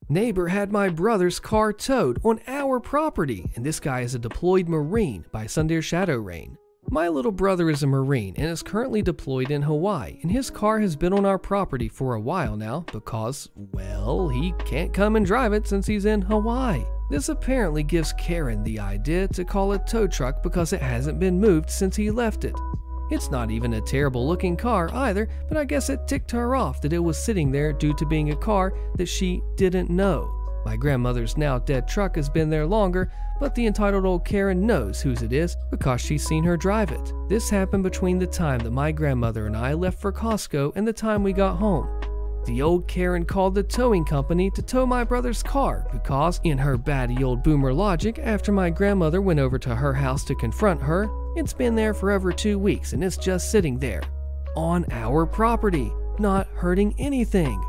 Neighbor had my brother's car towed on our property, and this guy is a deployed Marine by Sunday Shadow Rain. My little brother is a Marine and is currently deployed in Hawaii, and his car has been on our property for a while now because, well, he can't come and drive it since he's in Hawaii. This apparently gives Karen the idea to call a tow truck because it hasn't been moved since he left it. It's not even a terrible looking car either, but I guess it ticked her off that it was sitting there due to being a car that she didn't know. My grandmother's now dead truck has been there longer, but the entitled old Karen knows whose it is because she's seen her drive it. This happened between the time that my grandmother and I left for Costco and the time we got home. The old Karen called the towing company to tow my brother's car because, in her batty old boomer logic, after my grandmother went over to her house to confront her, it's been there for over 2 weeks and it's just sitting there on our property, not hurting anything.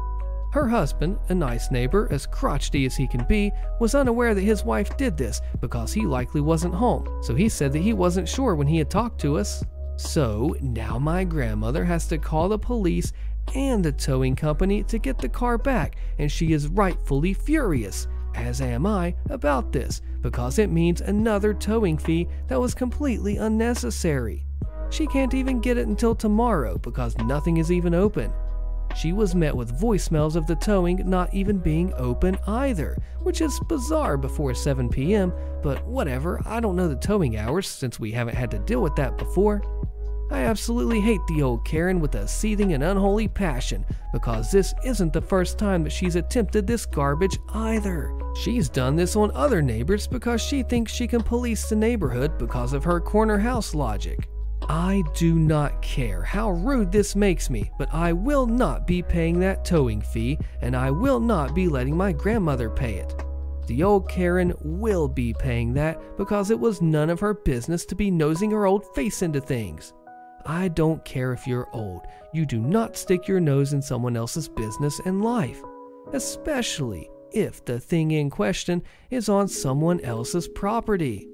Her husband, a nice neighbor, as crotchety as he can be, was unaware that his wife did this because he likely wasn't home, so he said that he wasn't sure when he had talked to us. So now my grandmother has to call the police and the towing company to get the car back, and she is rightfully furious, as am I, about this because it means another towing fee that was completely unnecessary. She can't even get it until tomorrow because nothing is even open. She was met with voicemails of the towing not even being open either, which is bizarre before 7 p.m., but whatever, I don't know the towing hours since we haven't had to deal with that before. I absolutely hate the old Karen with a seething and unholy passion because this isn't the first time that she's attempted this garbage either. She's done this on other neighbors because she thinks she can police the neighborhood because of her corner house logic. I do not care how rude this makes me, but I will not be paying that towing fee, and I will not be letting my grandmother pay it. The old Karen will be paying that because it was none of her business to be nosing her old face into things. I don't care if you're old, you do not stick your nose in someone else's business and life, especially if the thing in question is on someone else's property.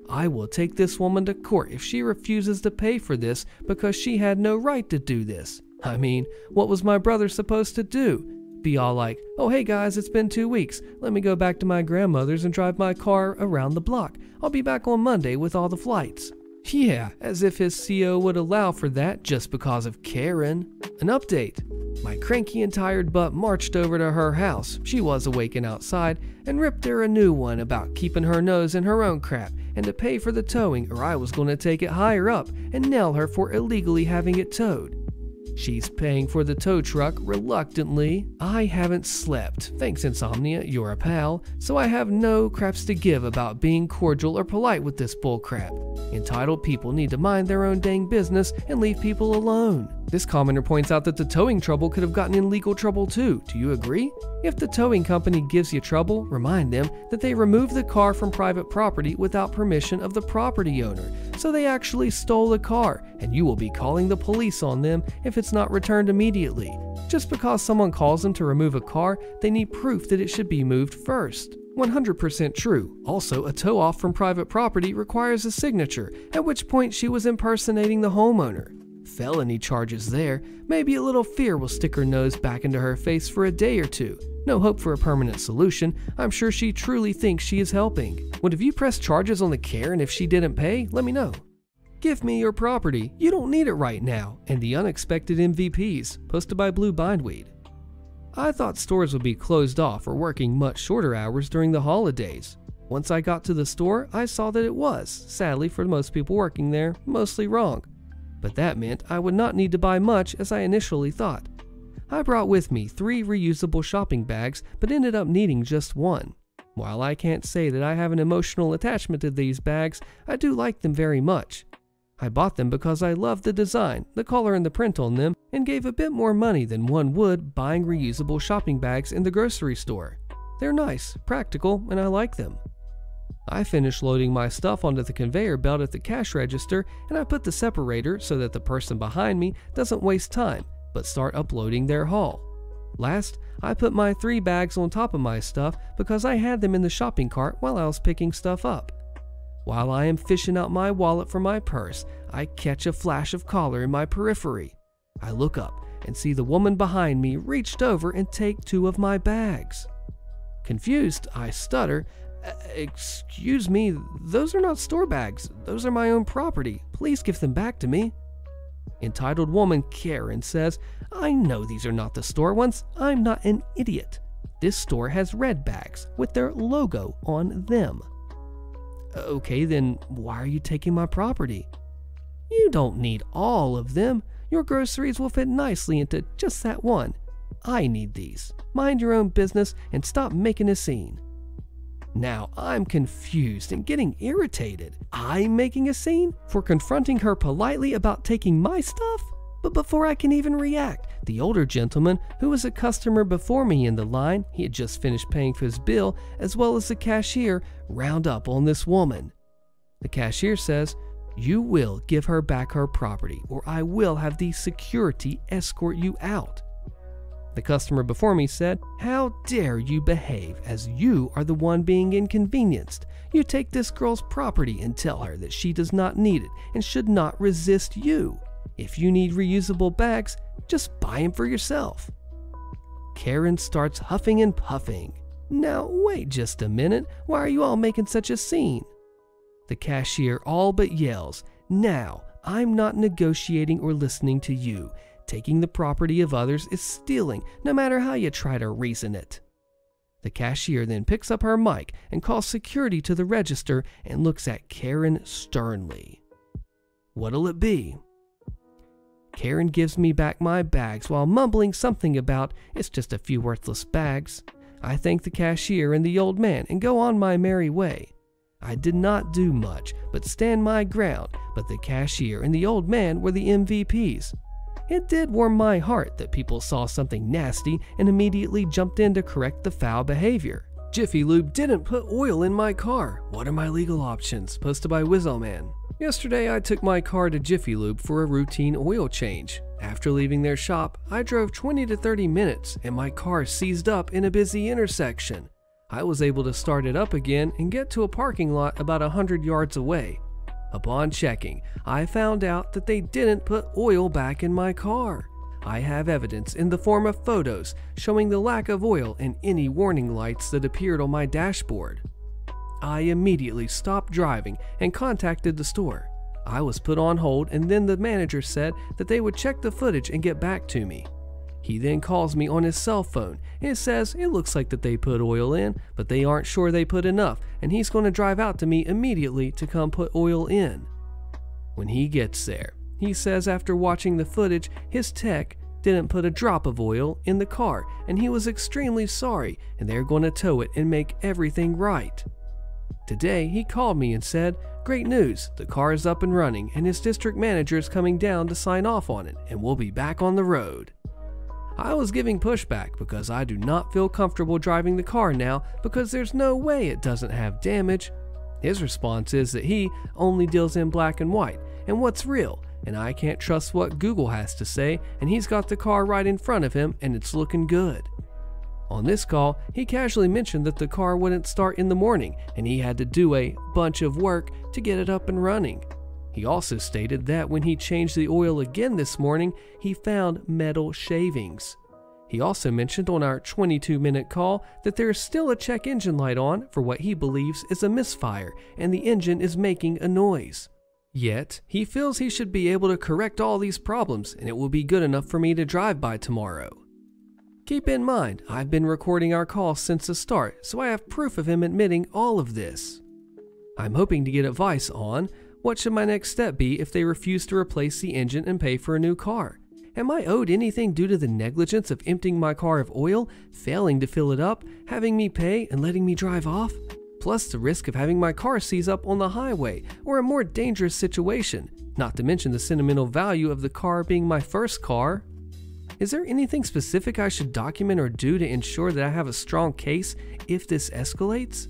I will take this woman to court if she refuses to pay for this because she had no right to do this. I mean, what was my brother supposed to do? Be all like, oh hey guys, it's been 2 weeks, let me go back to my grandmother's and drive my car around the block. I'll be back on Monday with all the flights. Yeah, as if his CO would allow for that just because of Karen. An update. My cranky and tired butt marched over to her house, she was awake and outside, and ripped her a new one about keeping her nose in her own crap and to pay for the towing or I was going to take it higher up and nail her for illegally having it towed. She's paying for the tow truck reluctantly. I haven't slept. Thanks, Insomnia, you're a pal, so I have no craps to give about being cordial or polite with this bullcrap. Entitled people need to mind their own dang business and leave people alone. This commenter points out that the towing trouble could have gotten in legal trouble too. Do you agree? If the towing company gives you trouble, remind them that they removed the car from private property without permission of the property owner, so they actually stole the car, and you will be calling the police on them if it's not returned immediately. Just because someone calls them to remove a car, they need proof that it should be moved first. 100% true. Also, a tow off from private property requires a signature, at which point she was impersonating the homeowner. Felony charges there. Maybe a little fear will stick her nose back into her face for a day or two. No hope for a permanent solution. I'm sure she truly thinks she is helping. Would have you pressed charges on the Karen if she didn't pay? Let me know. Give me your property. You don't need it right now. And the unexpected MVPs, posted by Blue Bindweed. I thought stores would be closed off or working much shorter hours during the holidays. Once I got to the store, I saw that it was, sadly for most people working there, mostly wrong. But that meant I would not need to buy much as I initially thought. I brought with me 3 reusable shopping bags, but ended up needing just 1. While I can't say that I have an emotional attachment to these bags, I do like them very much. I bought them because I love the design, the color and the print on them, and gave a bit more money than one would buying reusable shopping bags in the grocery store. They're nice, practical, and I like them. I finished loading my stuff onto the conveyor belt at the cash register, and I put the separator so that the person behind me doesn't waste time, but start uploading their haul. Last, I put my 3 bags on top of my stuff because I had them in the shopping cart while I was picking stuff up. While I am fishing out my wallet for my purse, I catch a flash of color in my periphery. I look up and see the woman behind me reached over and take 2 of my bags. Confused, I stutter, "Excuse me, those are not store bags. Those are my own property. Please give them back to me." Entitled woman Karen says, "I know these are not the store ones. I'm not an idiot. This store has red bags with their logo on them." "Okay, then why are you taking my property?" "You don't need all of them. Your groceries will fit nicely into just that one. I need these. Mind your own business and stop making a scene." Now I'm confused and getting irritated. I'm making a scene for confronting her politely about taking my stuff? But before I can even react, the older gentleman, who was a customer before me in the line, he had just finished paying for his bill, as well as the cashier, round up on this woman. The cashier says, "You will give her back her property, or I will have the security escort you out." The customer before me said, "How dare you behave, as you are the one being inconvenienced. You take this girl's property and tell her that she does not need it and should not resist you. If you need reusable bags, just buy them for yourself." Karen starts huffing and puffing. "Now wait just a minute, why are you all making such a scene?" The cashier all but yells, "Now, I'm not negotiating or listening to you. Taking the property of others is stealing, no matter how you try to reason it." The cashier then picks up her mic and calls security to the register and looks at Karen sternly. "What'll it be?" Karen gives me back my bags while mumbling something about, "It's just a few worthless bags." I thank the cashier and the old man and go on my merry way. I did not do much but stand my ground, but the cashier and the old man were the MVPs. It did warm my heart that people saw something nasty and immediately jumped in to correct the foul behavior. "Jiffy Lube didn't put oil in my car. What are my legal options?" Posted by Wizzoman. Yesterday I took my car to Jiffy Lube for a routine oil change. After leaving their shop, I drove 20 to 30 minutes and my car seized up in a busy intersection. I was able to start it up again and get to a parking lot about 100 yards away. Upon checking, I found out that they didn't put oil back in my car. I have evidence in the form of photos showing the lack of oil and any warning lights that appeared on my dashboard. I immediately stopped driving and contacted the store. I was put on hold and then the manager said that they would check the footage and get back to me. He then calls me on his cell phone and says it looks like that they put oil in, but they aren't sure they put enough, and he's going to drive out to me immediately to come put oil in. When he gets there, he says after watching the footage, his tech didn't put a drop of oil in the car, and he was extremely sorry, and they're going to tow it and make everything right. Today, he called me and said, "Great news, the car is up and running, and his district manager is coming down to sign off on it, and we'll be back on the road." I was giving pushback because I do not feel comfortable driving the car now because there's no way it doesn't have damage. His response is that he only deals in black and white and what's real, and I can't trust what Google has to say, and he's got the car right in front of him and it's looking good. On this call, he casually mentioned that the car wouldn't start in the morning and he had to do a bunch of work to get it up and running. He also stated that when he changed the oil again this morning, he found metal shavings. He also mentioned on our 22-minute call that there is still a check engine light on for what he believes is a misfire and the engine is making a noise. Yet, he feels he should be able to correct all these problems and it will be good enough for me to drive by tomorrow. Keep in mind, I've been recording our call since the start, so I have proof of him admitting all of this. I'm hoping to get advice on what should my next step be if they refuse to replace the engine and pay for a new car. Am I owed anything due to the negligence of emptying my car of oil, failing to fill it up, having me pay, and letting me drive off? Plus the risk of having my car seize up on the highway or a more dangerous situation, not to mention the sentimental value of the car being my first car. Is there anything specific I should document or do to ensure that I have a strong case if this escalates?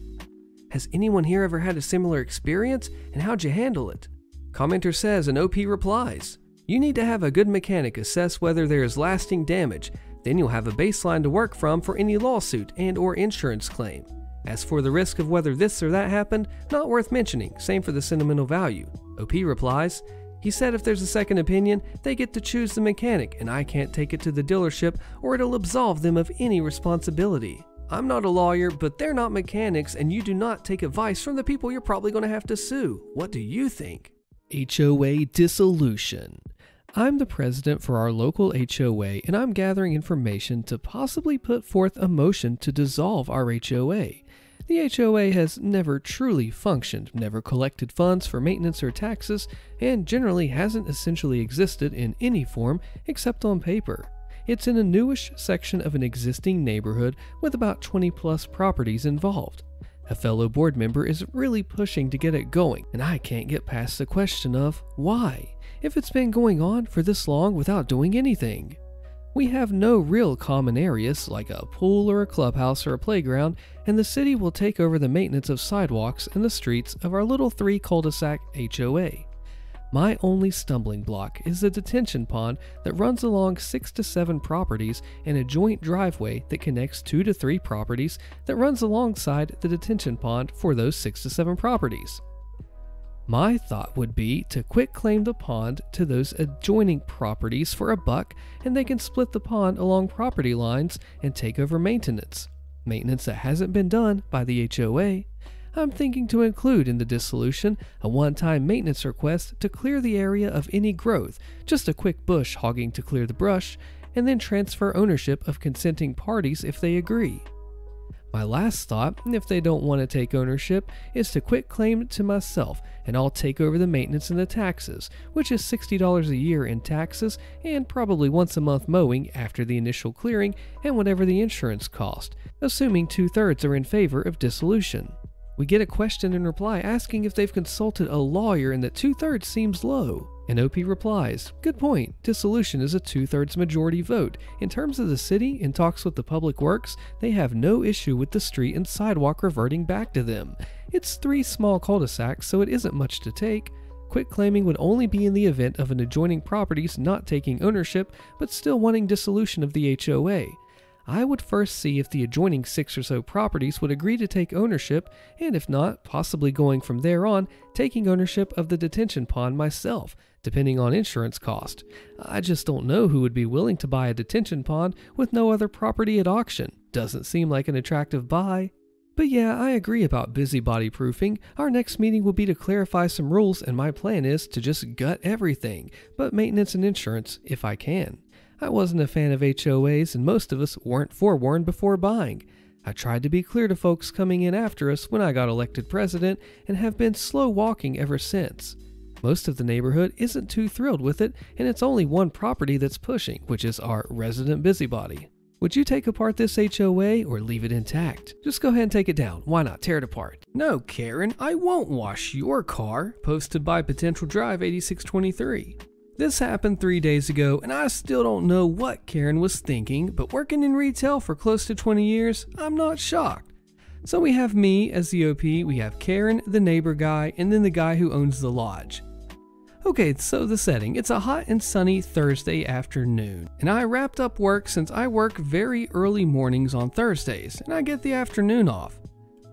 Has anyone here ever had a similar experience, and how'd you handle it? Commenter says and OP replies, "You need to have a good mechanic assess whether there is lasting damage, then you'll have a baseline to work from for any lawsuit and or insurance claim. As for the risk of whether this or that happened, not worth mentioning, same for the sentimental value." OP replies, "He said if there's a second opinion, they get to choose the mechanic and I can't take it to the dealership or it'll absolve them of any responsibility." I'm not a lawyer, but they're not mechanics, and you do not take advice from the people you're probably going to have to sue. What do you think? HOA dissolution. I'm the president for our local HOA, and I'm gathering information to possibly put forth a motion to dissolve our HOA. The HOA has never truly functioned, never collected funds for maintenance or taxes, and generally hasn't essentially existed in any form except on paper. It's in a newish section of an existing neighborhood with about 20 plus properties involved. A fellow board member is really pushing to get it going, and I can't get past the question of why, if it's been going on for this long without doing anything. We have no real common areas like a pool or a clubhouse or a playground, and the city will take over the maintenance of sidewalks and the streets of our little 3 cul-de-sac HOA. My only stumbling block is the detention pond that runs along 6 to 7 properties and a joint driveway that connects 2 to 3 properties that runs alongside the detention pond for those 6 to 7 properties. My thought would be to quitclaim the pond to those adjoining properties for $1, and they can split the pond along property lines and take over maintenance. Maintenance that hasn't been done by the HOA. I'm thinking to include in the dissolution a one-time maintenance request to clear the area of any growth, just a quick bush hogging to clear the brush, and then transfer ownership of consenting parties if they agree. My last thought, if they don't want to take ownership, is to quitclaim it to myself, and I'll take over the maintenance and the taxes, which is $60 a year in taxes and probably once a month mowing after the initial clearing and whatever the insurance cost, assuming 2/3 are in favor of dissolution. We get a question in reply asking if they've consulted a lawyer and that 2/3 seems low. And OP replies, good point, dissolution is a 2/3 majority vote. In terms of the city, in talks with the Public Works, they have no issue with the street and sidewalk reverting back to them. It's 3 small cul-de-sacs, so it isn't much to take. Quitclaiming would only be in the event of an adjoining properties not taking ownership, but still wanting dissolution of the HOA. I would first see if the adjoining 6 or so properties would agree to take ownership, and if not, possibly going from there on, taking ownership of the detention pond myself, depending on insurance cost. I just don't know who would be willing to buy a detention pond with no other property at auction. Doesn't seem like an attractive buy. But yeah, I agree about busybody proofing. Our next meeting will be to clarify some rules, and my plan is to just gut everything, but maintenance and insurance if I can. I wasn't a fan of HOAs, and most of us weren't forewarned before buying. I tried to be clear to folks coming in after us when I got elected president, and have been slow walking ever since. Most of the neighborhood isn't too thrilled with it, and it's only one property that's pushing, which is our resident busybody. Would you take apart this HOA or leave it intact? Just go ahead and take it down. Why not? Tear it apart. No, Karen, I won't wash your car. Posted by Potential Drive 8623. This happened 3 days ago, and I still don't know what Karen was thinking, but working in retail for close to 20 years, I'm not shocked. So we have me as the OP, we have Karen, the neighbor guy, and then the guy who owns the lodge. Okay, so the setting, it's a hot and sunny Thursday afternoon, and I wrapped up work since I work very early mornings on Thursdays, and I get the afternoon off.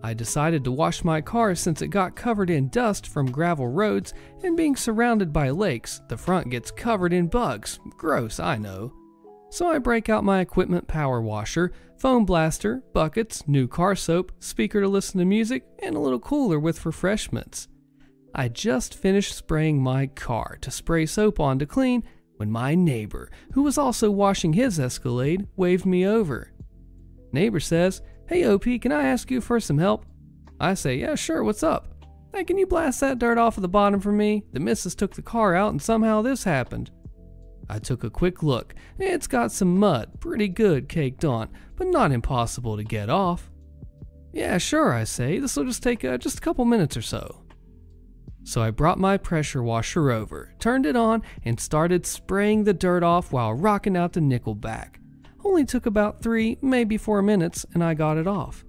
I decided to wash my car since it got covered in dust from gravel roads, and being surrounded by lakes, the front gets covered in bugs. Gross, I know. So I break out my equipment power washer, foam blaster, buckets, new car soap, speaker to listen to music, and a little cooler with refreshments. I just finished spraying my car to spray soap on to clean when my neighbor, who was also washing his Escalade, waved me over. Neighbor says, "Hey OP, can I ask you for some help?" I say, "Yeah, sure, what's up?" "Hey, can you blast that dirt off of the bottom for me? The missus took the car out and somehow this happened." I took a quick look. It's got some mud, pretty good caked on, but not impossible to get off. "Yeah, sure," I say, "this'll just take just a couple minutes or so." So I brought my pressure washer over, turned it on, and started spraying the dirt off while rocking out the Nickelback. Only took about 3, maybe 4 minutes, and I got it off.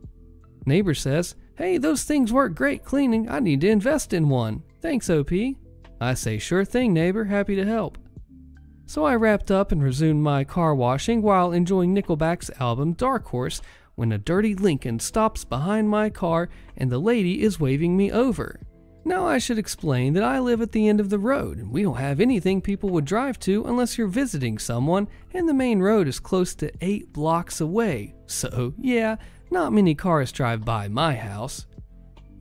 Neighbor says, "Hey, those things work great cleaning. I need to invest in one. Thanks, OP." I say, "Sure thing, neighbor. Happy to help." So I wrapped up and resumed my car washing while enjoying Nickelback's album Dark Horse when a dirty Lincoln stops behind my car and the lady is waving me over. Now I should explain that I live at the end of the road, and we don't have anything people would drive to unless you're visiting someone, and the main road is close to 8 blocks away. So yeah, Not many cars drive by my house.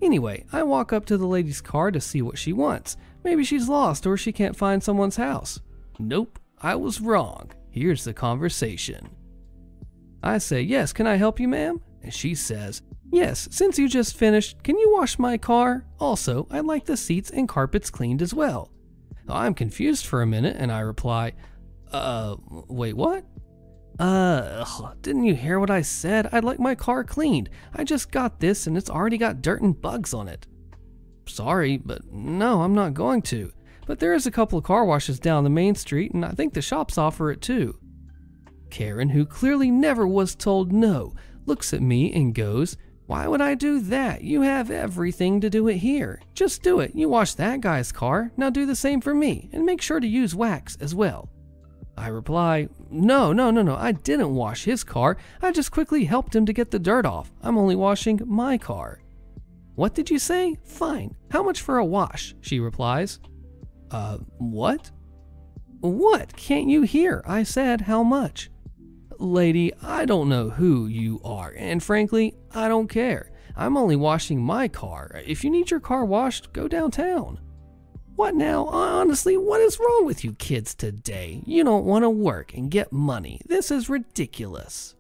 Anyway, I walk up to the lady's car to see what she wants. Maybe she's lost or she can't find someone's house. Nope, I was wrong. Here's the conversation. I say, yes, can I help you, ma'am? And she says, yes, since you just finished, can you wash my car? Also, I'd like the seats and carpets cleaned as well. I'm confused for a minute and I reply, wait, what? Didn't you hear what I said? I'd like my car cleaned. I just got this and it's already got dirt and bugs on it. Sorry, but no, I'm not going to. But there is a couple of car washes down the main street and I think the shops offer it too. Karen, who clearly never was told no, looks at me and goes, why would I do that? You have everything to do it here. Just do it. You wash that guy's car. Now do the same for me and make sure to use wax as well. I reply, no, I didn't wash his car. I just quickly helped him to get the dirt off. I'm only washing my car. What did you say? Fine. How much for a wash? She replies. What? What? Can't you hear? I said, how much? Lady, I don't know who you are, and frankly, I don't care. I'm only washing my car. If you need your car washed, go downtown. What now? Honestly, what is wrong with you kids today? You don't want to work and get money. This is ridiculous.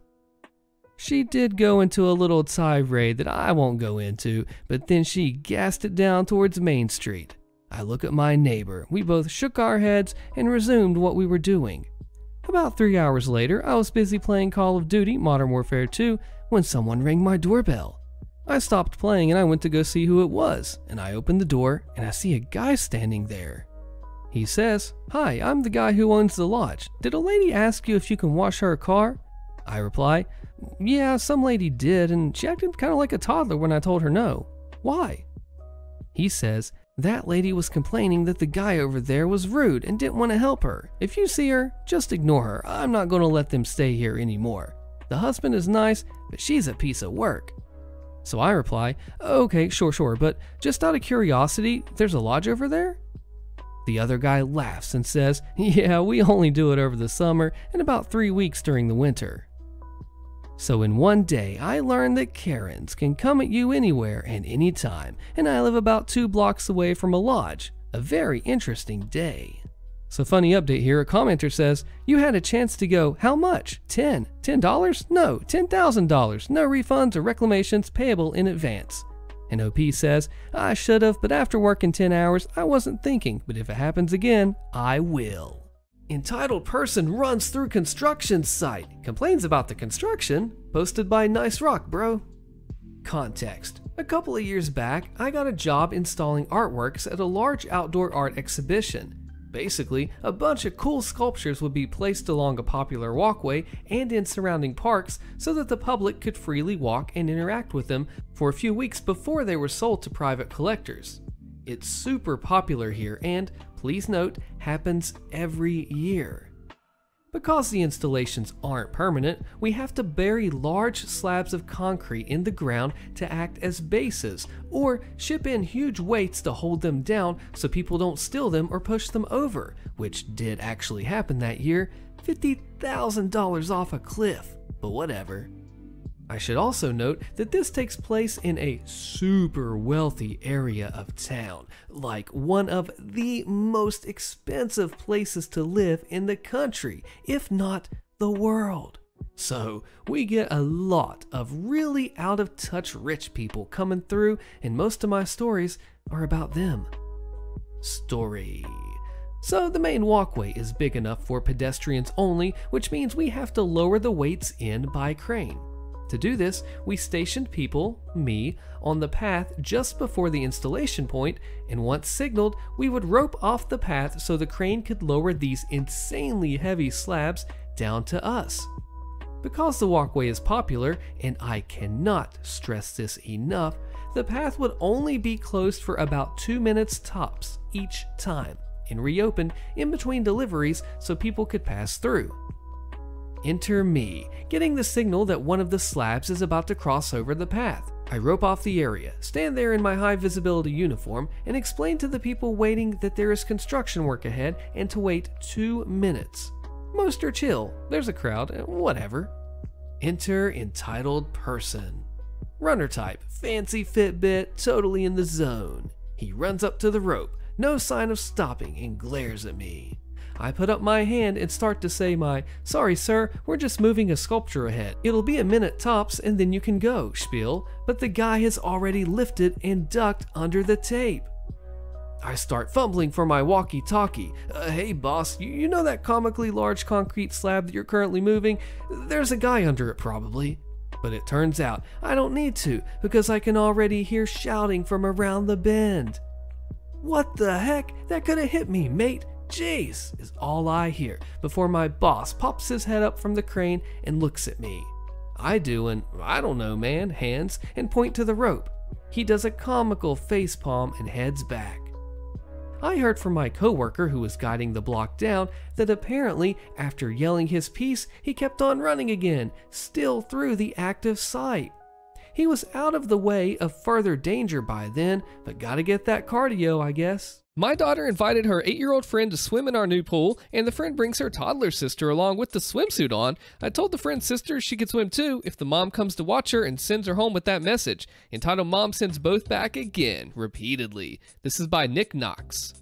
She did go into a little tirade that I won't go into, but then she gassed it down towards Main Street. I look at my neighbor. We both shook our heads and resumed what we were doing. About 3 hours later, I was busy playing Call of Duty Modern Warfare 2 when someone rang my doorbell. I stopped playing and I went to go see who it was, and I opened the door and I see a guy standing there. He says, "Hi, I'm the guy who owns the lodge. Did a lady ask you if you can wash her car?" I reply, "Yeah, some lady did, and she acted kind of like a toddler when I told her no. Why?" He says, "That lady was complaining that the guy over there was rude and didn't want to help her. If you see her, just ignore her. I'm not going to let them stay here anymore. The husband is nice, but she's a piece of work." So I reply, "Okay, sure, but just out of curiosity, there's a lodge over there?" The other guy laughs and says, "Yeah, we only do it over the summer and about 3 weeks during the winter." So in one day, I learned that Karens can come at you anywhere and anytime, and I live about 2 blocks away from a lodge. A very interesting day. So funny update here, a commenter says, "You had a chance to go, how much? $10? No, $10,000. No refunds or reclamations payable in advance." And OP says, "I should have, but after working 10 hours, I wasn't thinking, but if it happens again, I will." Entitled person runs through construction site, complains about the construction, posted by Nice Rock, bro. Context. A couple of years back, I got a job installing artworks at a large outdoor art exhibition. Basically, a bunch of cool sculptures would be placed along a popular walkway and in surrounding parks so that the public could freely walk and interact with them for a few weeks before they were sold to private collectors. It's super popular here and, please note, happens every year. Because the installations aren't permanent, we have to bury large slabs of concrete in the ground to act as bases, or ship in huge weights to hold them down so people don't steal them or push them over, which did actually happen that year. $50,000 off a cliff, but whatever. I should also note that this takes place in a super wealthy area of town, like one of the most expensive places to live in the country, if not the world. So we get a lot of really out of touch rich people coming through, and most of my stories are about them. Story. So the main walkway is big enough for pedestrians only, which means we have to lower the weights in by crane. To do this, we stationed people, me, on the path just before the installation point, and once signaled, we would rope off the path so the crane could lower these insanely heavy slabs down to us. Because the walkway is popular, and I cannot stress this enough, the path would only be closed for about 2 minutes tops each time, and reopened in between deliveries so people could pass through. Enter me, getting the signal that one of the slabs is about to cross over the path. I rope off the area, stand there in my high visibility uniform, and explain to the people waiting that there is construction work ahead and to wait 2 minutes. Most are chill, there's a crowd, whatever. Enter entitled person. Runner type, fancy Fitbit, totally in the zone. He runs up to the rope, no sign of stopping, and glares at me. I put up my hand and start to say my, "Sorry sir, we're just moving a sculpture ahead. It'll be a minute tops and then you can go," spiel, but the guy has already lifted and ducked under the tape. I start fumbling for my walkie-talkie. "Hey boss, you know that comically large concrete slab that you're currently moving? There's a guy under it probably." But it turns out I don't need to because I can already hear shouting from around the bend. "What the heck? That could have hit me, mate. Jeez," is all I hear before my boss pops his head up from the crane and looks at me. I do an "I don't know man" hands and point to the rope. He does a comical facepalm and heads back. I heard from my coworker who was guiding the block down that apparently after yelling his piece he kept on running again, still through the active site. He was out of the way of further danger by then, but gotta get that cardio, I guess. My daughter invited her 8-year-old friend to swim in our new pool, and the friend brings her toddler sister along with the swimsuit on. I told the friend's sister she could swim too if the mom comes to watch her and sends her home with that message. Entitled Mom sends both back again, repeatedly. This is by Nick Knox.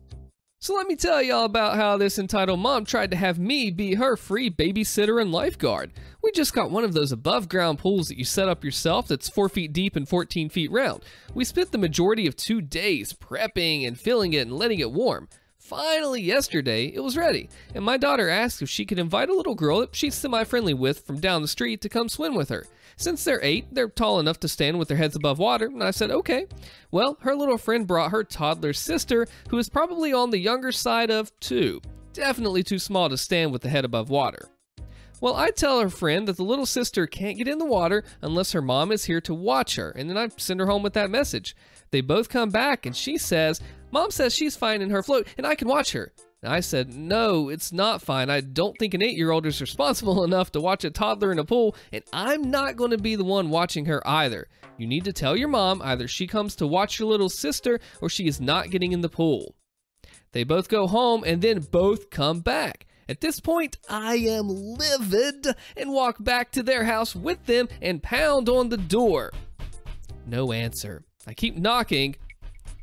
So let me tell y'all about how this entitled mom tried to have me be her free babysitter and lifeguard. We just got one of those above ground pools that you set up yourself that's 4 feet deep and 14 feet round. We spent the majority of 2 days prepping and filling it and letting it warm. Finally yesterday, it was ready, and my daughter asked if she could invite a little girl that she's semi-friendly with from down the street to come swim with her. Since they're 8, they're tall enough to stand with their heads above water, and I said okay. Well, her little friend brought her toddler sister, who is probably on the younger side of 2. Definitely too small to stand with the head above water. Well, I tell her friend that the little sister can't get in the water unless her mom is here to watch her, and then I send her home with that message. They both come back, and she says, "Mom says she's fine in her float, and I can watch her." And I said, "No, it's not fine. I don't think an 8-year-old is responsible enough to watch a toddler in a pool, and I'm not going to be the one watching her either. You need to tell your mom either she comes to watch your little sister or she is not getting in the pool." They both go home and then both come back. At this point, I am livid and walk back to their house with them and pound on the door. No answer. I keep knocking,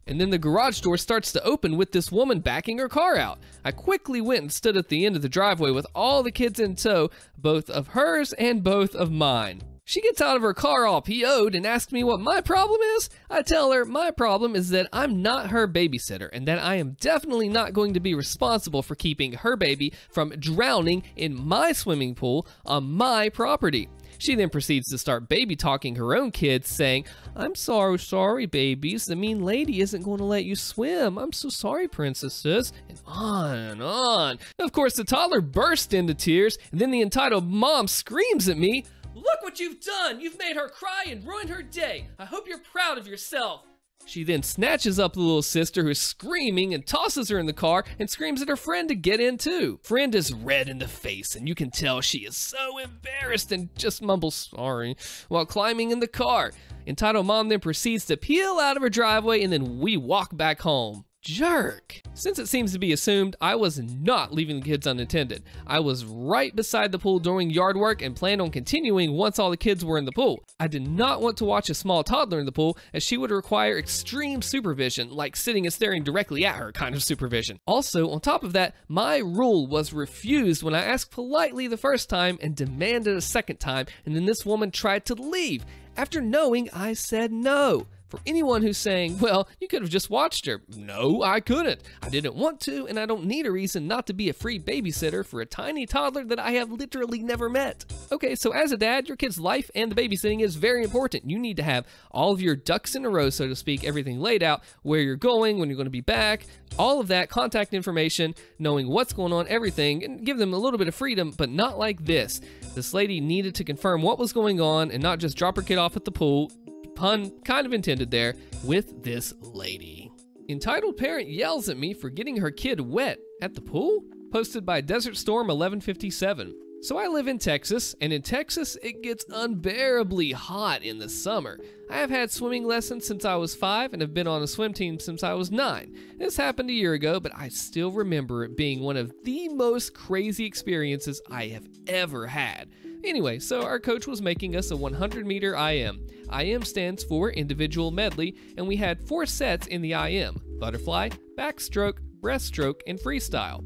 and then the garage door starts to open with this woman backing her car out. I quickly went and stood at the end of the driveway with all the kids in tow, both of hers and both of mine. She gets out of her car all PO'd and asks me what my problem is. I tell her my problem is that I'm not her babysitter and that I am definitely not going to be responsible for keeping her baby from drowning in my swimming pool on my property. She then proceeds to start baby talking her own kids, saying, "I'm so sorry, babies. The mean lady isn't going to let you swim. I'm so sorry, princesses," and on and on. Of course, the toddler burst into tears, and then the entitled mom screams at me, "Look what you've done! You've made her cry and ruined her day. I hope you're proud of yourself." She then snatches up the little sister who's screaming and tosses her in the car and screams at her friend to get in too. Friend is red in the face and you can tell she is so embarrassed and just mumbles sorry while climbing in the car. Entitled mom then proceeds to peel out of her driveway and then we walk back home. Jerk. Since it seems to be assumed, I was not leaving the kids unattended. I was right beside the pool doing yard work and planned on continuing once all the kids were in the pool. I did not want to watch a small toddler in the pool as she would require extreme supervision, like sitting and staring directly at her kind of supervision. Also, on top of that, my rule was refused when I asked politely the first time and demanded a second time, and then this woman tried to leave. After knowing I said no. For anyone who's saying, well, you could have just watched her. No, I couldn't. I didn't want to, and I don't need a reason not to be a free babysitter for a tiny toddler that I have literally never met. Okay, so as a dad, your kid's life and the babysitting is very important. You need to have all of your ducks in a row, so to speak, everything laid out, where you're going, when you're going to be back, all of that, contact information, knowing what's going on, everything, and give them a little bit of freedom, but not like this. This lady needed to confirm what was going on and not just drop her kid off at the pool. Pun kind of intended there, with this lady. Entitled parent yells at me for getting her kid wet at the pool? Posted by Desert Storm 1157. So I live in Texas, and in Texas it gets unbearably hot in the summer. I have had swimming lessons since I was 5 and have been on a swim team since I was 9. This happened a year ago, but I still remember it being one of the most crazy experiences I have ever had. Anyway, so our coach was making us a 100-meter IM. IM stands for individual medley, and we had 4 sets in the IM: butterfly, backstroke, breaststroke, and freestyle.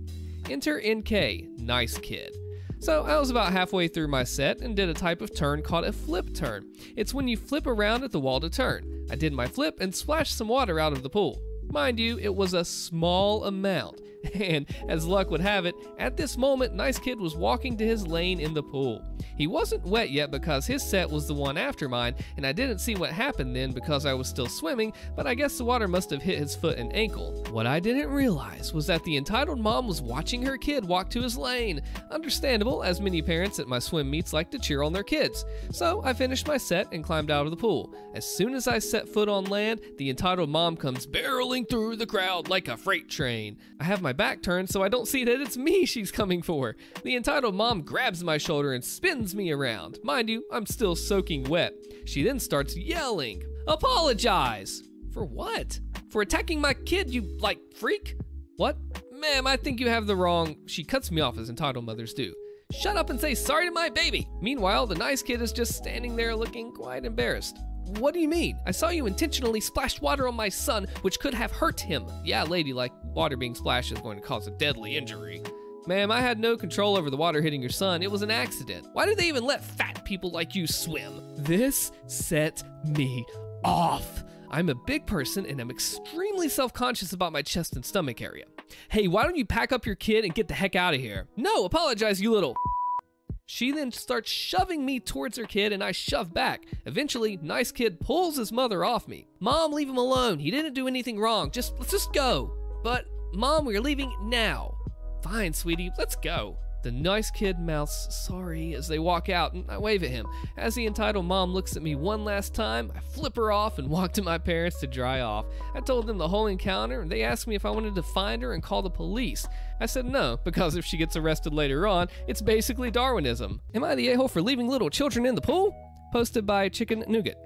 Enter NK, nice kid. So I was about halfway through my set and did a type of turn called a flip turn. It's when you flip around at the wall to turn. I did my flip and splashed some water out of the pool. Mind you, it was a small amount. And as luck would have it, at this moment, nice kid was walking to his lane in the pool. He wasn't wet yet because his set was the one after mine, and I didn't see what happened then because I was still swimming, but I guess the water must have hit his foot and ankle. What I didn't realize was that the entitled mom was watching her kid walk to his lane. Understandable, as many parents at my swim meets like to cheer on their kids. So I finished my set and climbed out of the pool. As soon as I set foot on land, the entitled mom comes barreling through the crowd like a freight train. I have my back turned so I don't see that it's me she's coming for. The entitled mom grabs my shoulder and spins me around. Mind you, I'm still soaking wet. She then starts yelling, "Apologize!" For what? For attacking my kid, you, freak? What? Ma'am, I think you have the wrong... She cuts me off as entitled mothers do. Shut up and say sorry to my baby. Meanwhile, the nice kid is just standing there looking quite embarrassed. What do you mean? I saw you intentionally splash water on my son, which could have hurt him. Yeah, lady, water being splashed is going to cause a deadly injury. Ma'am, I had no control over the water hitting your son. It was an accident. Why do they even let fat people like you swim? This set me off. I'm a big person and I'm extremely self-conscious about my chest and stomach area. Hey, why don't you pack up your kid and get the heck out of here? No, apologize, you little... She then starts shoving me towards her kid and I shove back. Eventually, nice kid pulls his mother off me. Mom, leave him alone. He didn't do anything wrong. Let's just go. But, Mom, we're leaving now. Fine, sweetie, let's go. The nice kid mouths sorry as they walk out and I wave at him. As the entitled mom looks at me one last time, I flip her off and walk to my parents to dry off. I told them the whole encounter and they asked me if I wanted to find her and call the police. I said no, because if she gets arrested later on, it's basically Darwinism. Am I the a-hole for leaving little children in the pool? Posted by Chicken Nougat.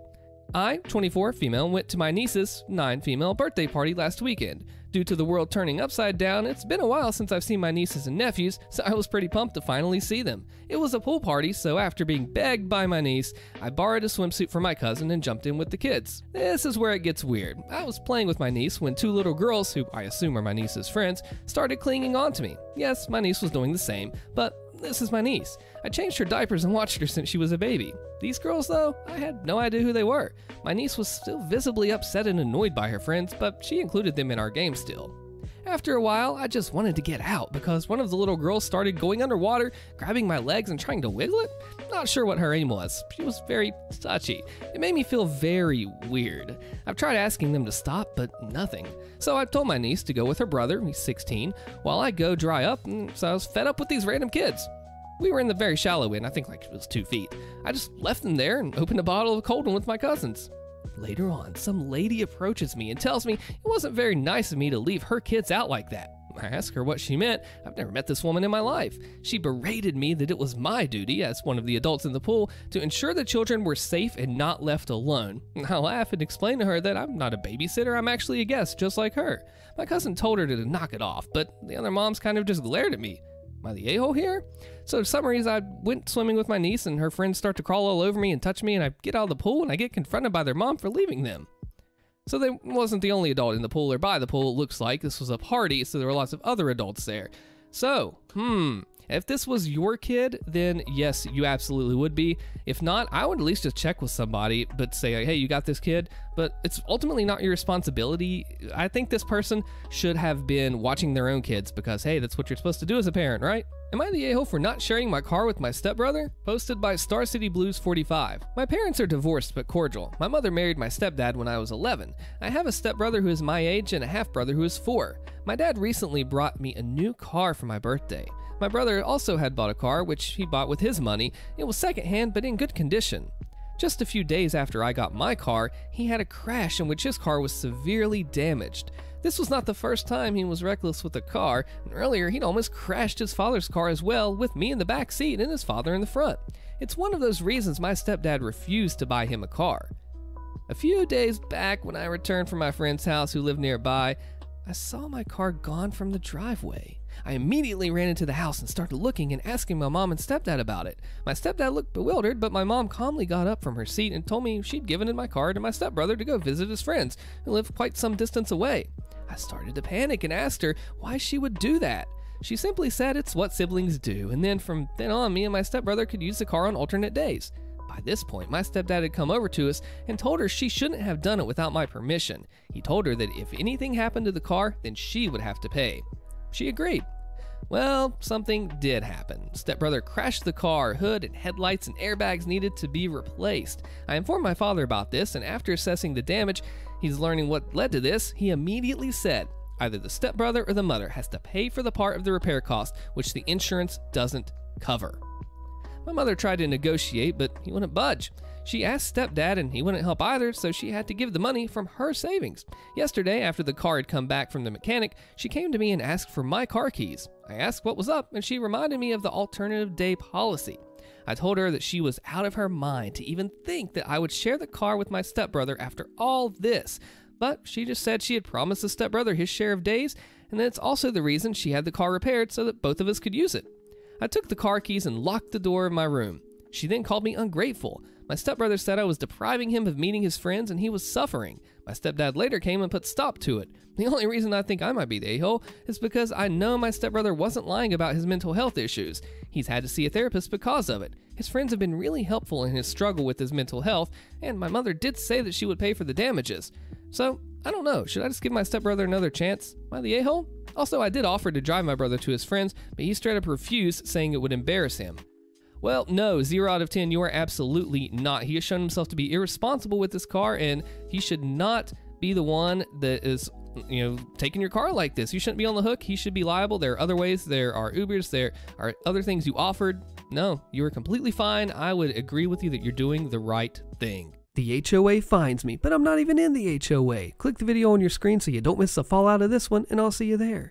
I, 24, female, went to my niece's, 9, female, birthday party last weekend. Due to the world turning upside down, it's been a while since I've seen my nieces and nephews, so I was pretty pumped to finally see them. It was a pool party, so after being begged by my niece, I borrowed a swimsuit for my cousin and jumped in with the kids. This is where it gets weird. I was playing with my niece when 2 little girls, who I assume are my niece's friends, started clinging on to me. Yes, my niece was doing the same, but this is my niece. I changed her diapers and watched her since she was a baby. These girls, though, I had no idea who they were. My niece was still visibly upset and annoyed by her friends, but she included them in our game still. After a while, I just wanted to get out because one of the little girls started going underwater, grabbing my legs and trying to wiggle it. Not sure what her aim was. She was very touchy. It made me feel very weird. I've tried asking them to stop, but nothing. So I told my niece to go with her brother, he's 16, while I go dry up, and so I was fed up with these random kids. We were in the very shallow end, I think it was 2 feet. I just left them there and opened a bottle of cold one with my cousins. Later on, some lady approaches me and tells me it wasn't very nice of me to leave her kids out like that. I asked her what she meant. I've never met this woman in my life. She berated me that it was my duty, as one of the adults in the pool, to ensure the children were safe and not left alone. I laughed and explained to her that I'm not a babysitter, I'm actually a guest, just like her. My cousin told her to knock it off, but the other moms kind of just glared at me. Am I the a-hole here? So summaries, I went swimming with my niece and her friends start to crawl all over me and touch me, and I get out of the pool and I get confronted by their mom for leaving them. So they wasn't the only adult in the pool or by the pool, it looks like. This was a party, so there were lots of other adults there. So, if this was your kid, then yes, you absolutely would be. If not, I would at least just check with somebody, but say, hey, you got this kid? But it's ultimately not your responsibility. I think this person should have been watching their own kids because, hey, that's what you're supposed to do as a parent, right? Am I the a-hole for not sharing my car with my stepbrother? Posted by Star City Blues 45. My parents are divorced but cordial. My mother married my stepdad when I was 11. I have a stepbrother who is my age and a half-brother who is 4. My dad recently brought me a new car for my birthday. My brother also had bought a car, which he bought with his money. It was secondhand but in good condition. Just a few days after I got my car, he had a crash in which his car was severely damaged. This was not the first time he was reckless with a car, and earlier he'd almost crashed his father's car as well, with me in the back seat and his father in the front. It's one of those reasons my stepdad refused to buy him a car. A few days back, when I returned from my friend's house who lived nearby, I saw my car gone from the driveway. I immediately ran into the house and started looking and asking my mom and stepdad about it. My stepdad looked bewildered, but my mom calmly got up from her seat and told me she'd given my car to my stepbrother to go visit his friends who lived quite some distance away. I started to panic and asked her why she would do that. She simply said it's what siblings do, and then from then on, me and my stepbrother could use the car on alternate days. By this point, my stepdad had come over to us and told her she shouldn't have done it without my permission. He told her that if anything happened to the car, then she would have to pay. She agreed. Well, something did happen. Stepbrother crashed the car, hood and headlights and airbags needed to be replaced. I informed my father about this, and after assessing the damage, he's learning what led to this, he immediately said, either the stepbrother or the mother has to pay for the part of the repair cost, which the insurance doesn't cover. My mother tried to negotiate, but he wouldn't budge. She asked stepdad and he wouldn't help either, so she had to give the money from her savings. Yesterday, after the car had come back from the mechanic, she came to me and asked for my car keys. I asked what was up, and she reminded me of the alternative day policy. I told her that she was out of her mind to even think that I would share the car with my stepbrother after all this, but she just said she had promised the stepbrother his share of days, and that it's also the reason she had the car repaired so that both of us could use it. I took the car keys and locked the door of my room. She then called me ungrateful. My stepbrother said I was depriving him of meeting his friends and he was suffering. My stepdad later came and put stop to it. The only reason I think I might be the a-hole is because I know my stepbrother wasn't lying about his mental health issues. He's had to see a therapist because of it. His friends have been really helpful in his struggle with his mental health, and my mother did say that she would pay for the damages. So, I don't know, should I just give my stepbrother another chance? Am I the a-hole? Also, I did offer to drive my brother to his friends, but he straight up refused, saying it would embarrass him. Well, no, 0 out of 10, you are absolutely not. He has shown himself to be irresponsible with this car, and he should not be the one that is, taking your car like this. You shouldn't be on the hook. He should be liable. There are other ways. There are Ubers. There are other things you offered. No, you were completely fine. I would agree with you that you're doing the right thing. The HOA finds me, but I'm not even in the HOA. Click the video on your screen so you don't miss the fallout of this one, and I'll see you there.